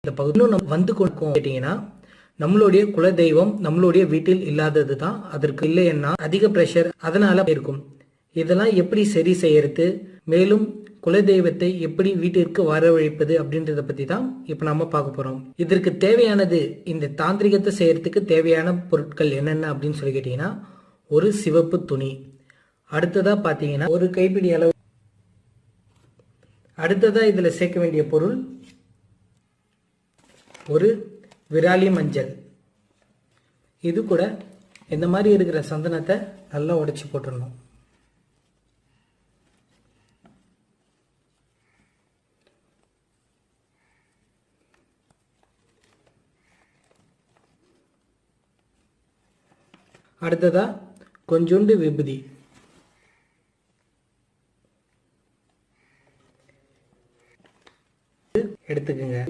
இந்த பகுதி நம்ம வந்து கொடுக்கும் கேட்டீங்கன்னா, நம்மளுடைய குலதெய்வம் நம்மளுடைய வீட்டில் இல்லாதது தான். அதற்கு இல்லைன்னா அதிக பிரஷர் அதனால இருக்கும். இதெல்லாம் எப்படி சரி செய்யறது, மேலும் குலதெய்வத்தை எப்படி வீட்டிற்கு வரவழைப்பது அப்படின்றத பத்தி தான் இப்ப நம்ம பார்க்க போறோம். இதற்கு தேவையானது, இந்த தாந்திரிகத்தை செய்யறதுக்கு தேவையான பொருட்கள் என்னென்ன அப்படின்னு சொல்லி கேட்டீங்கன்னா, ஒரு சிவப்பு துணி, அடுத்ததா பாத்தீங்கன்னா ஒரு கைப்பிடி அளவு, அடுத்ததா இதுல சேர்க்க வேண்டிய பொருள் ஒரு விராலி மஞ்சள். இது கூட இந்த மாதிரி இருக்கிற சந்தனத்தை நல்லா உடைச்சு போட்டுடணும். அடுத்ததா கொஞ்சோண்டு விபூதி, எடுத்துக்கங்க.